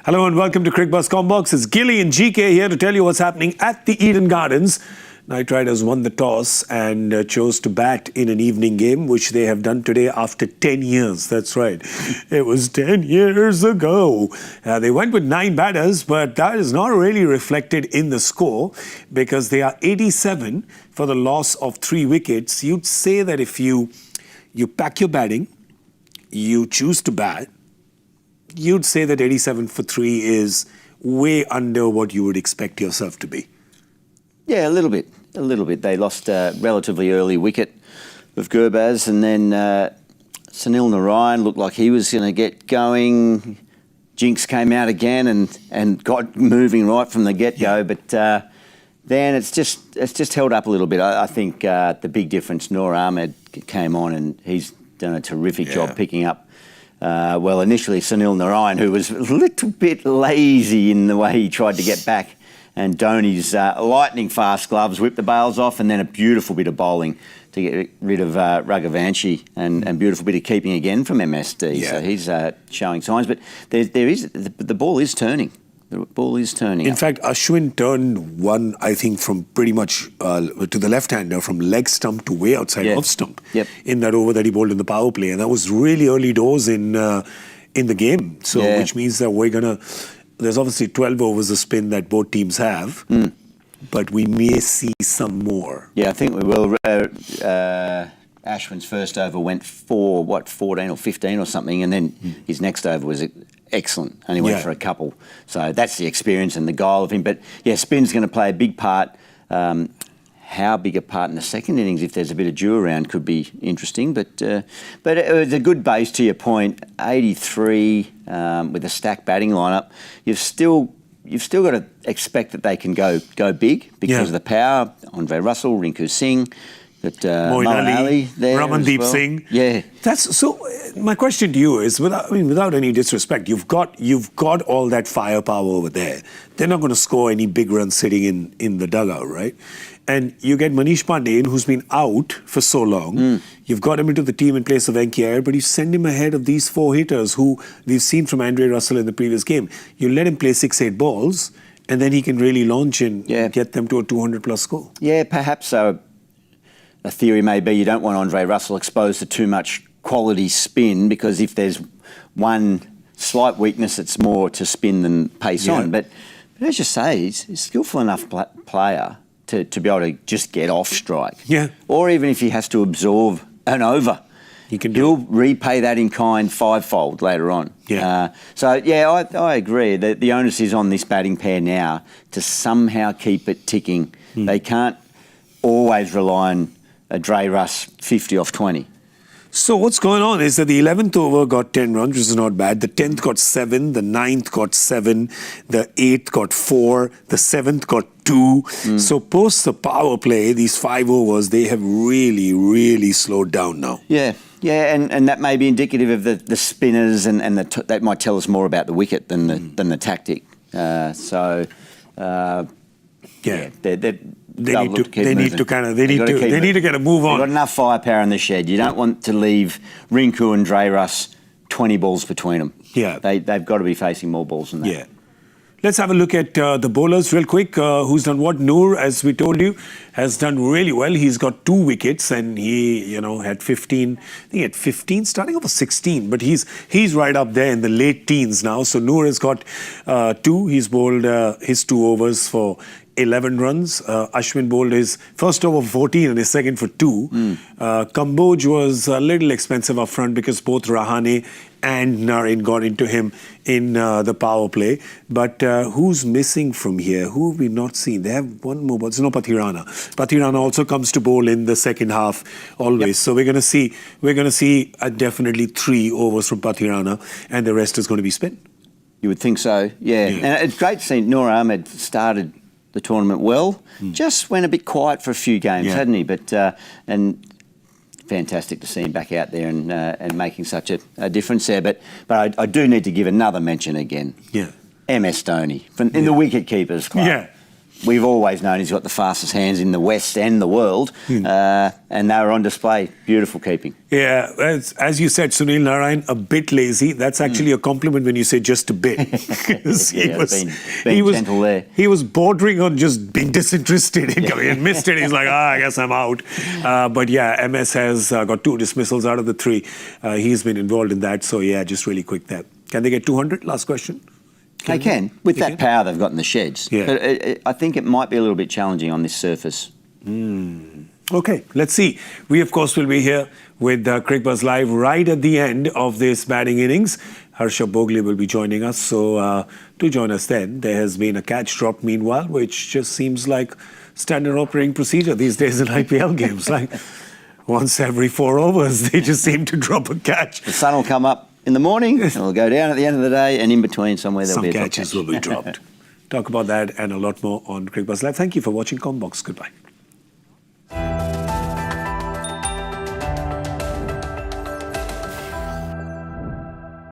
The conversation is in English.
Hello and welcome to Cricbuzz Comm Box. It's Gilly and GK here to tell you what's happening at the Eden Gardens. Knight Riders won the toss and chose to bat in an evening game, which they have done today after 10 years. That's right. It was 10 years ago. They went with 9 batters, but that is not really reflected in the score because they are 87 for the loss of 3 wickets. You'd say that if you pack your batting, you choose to bat, you'd say that 87 for 3 is way under what you would expect yourself to be. Yeah, a little bit. They lost a relatively early wicket of Gurbaz, and then Sunil Narine looked like he was going to get going. Jinx came out again and got moving right from the get-go, but then it's just held up a little bit. I think the big difference, Noor Ahmed came on and he's done a terrific job picking up. Well, initially Sunil Narine, who was a little bit lazy in the way he tried to get back, and Dhoni's lightning fast gloves whipped the bails off, and then a beautiful bit of bowling to get rid of Raghuvanshi, and beautiful bit of keeping again from MSD. Yeah. So he's showing signs, but the ball is turning. The ball is turning. In fact, Ashwin turned one, I think, from pretty much to the left-hander, from leg stump to way outside off stump in that over that he bowled in the power play, and that was really early doors in the game. So, which means that we're gonna. There's obviously 12 overs of spin that both teams have, but we may see some more. Yeah, I think we will. Ashwin's first over went for, 14 or 15 or something, and then his next over was excellent. Only went for a couple. So that's the experience and the goal of him. But, yeah, spin's going to play a big part. How big a part in the second innings, if there's a bit of dew around, could be interesting. But it was a good base, to your point. 83 with a stacked batting lineup. You've still got to expect that they can go big because of the power. Andre Russell, Rinku Singh, but Moeen Ali there, Ramandeep Singh. Yeah, that's so. My question to you is, without any disrespect, you've got all that firepower over there. They're not going to score any big runs sitting in the dugout, right? And you get Manish Pandey, who's been out for so long. You've got him into the team in place of Venki, but you send him ahead of these 4 hitters who we've seen from Andre Russell in the previous game. You let him play 6-8 balls, and then he can really launch and get them to a 200-plus score. Yeah, perhaps so. A theory may be you don't want Andre Russell exposed to too much quality spin, because if there's one slight weakness, it's more to spin than pace on. But as you say, he's a skillful enough player to be able to just get off strike. Yeah. Or even if he has to absorb an over, he'll repay that in kind 5-fold later on. Yeah. I agree. The onus is on this batting pair now to somehow keep it ticking. They can't always rely on a Dre Russ 50 off 20. So what's going on is that the 11th over got 10 runs, which is not bad. The 10th got 7, the 9th got 7, the 8th got 4, the 7th got 2. So post the power play, these 5 overs, they have really, really slowed down now. Yeah, and that may be indicative of the spinners, and that might tell us more about the wicket than the tactic. They need to kind of move on. They've got enough firepower in the shed. You don't want to leave Rinku and Dre Russ 20 balls between them. Yeah. They've got to be facing more balls than that. Yeah. Let's have a look at the bowlers real quick. Who's done what? Noor, as we told you, has done really well. He's got 2 wickets and he, had 15. I think he had 15 starting off with 16, but he's right up there in the late teens now. So Noor has got 2. He's bowled his 2 overs for 11 runs. Ashwin bowled his first over for 14 and his second for 2. Kamboj was a little expensive up front because both Rahane and Narine got into him in the power play. But who's missing from here? Who have we not seen? They have one more, but it's no Pathirana. Pathirana also comes to bowl in the second half always. Yep. So we're going to see definitely 3 overs from Pathirana, and the rest is going to be spin. You would think so, yeah. And it's great to see Noor Ahmed started the tournament well. Just went a bit quiet for a few games, hadn't he? But and fantastic to see him back out there and making such a difference there. But I do need to give another mention again. Yeah, MS Dhoni in the wicket keepers club. Yeah, we've always known he's got the fastest hands in the West and the world, and they were on display. Beautiful keeping. Yeah, as you said, Sunil Narine, a bit lazy. That's actually a compliment when you say just a bit. Being gentle there. He was bordering on just being disinterested. He had missed it. He's like, I guess I'm out. But yeah, MS has got 2 dismissals out of the 3. He's been involved in that. So yeah, just really quick there. Can they get 200? Last question. They can, with that power they've got in the sheds. Yeah. But I think it might be a little bit challenging on this surface. Okay, let's see. We, of course, will be here with Cricbuzz Live right at the end of this batting innings. Harsha Bogle will be joining us, so do join us then. There has been a catch dropped meanwhile, which just seems like standard operating procedure these days in IPL games. Like once every 4 overs, they just seem to drop a catch. The sun will come up in the morning, and it'll go down at the end of the day, and in between somewhere there'll be a catches will be dropped. Talk about that and a lot more on Cricbuzz Live. Thank you for watching Comm Box. Goodbye.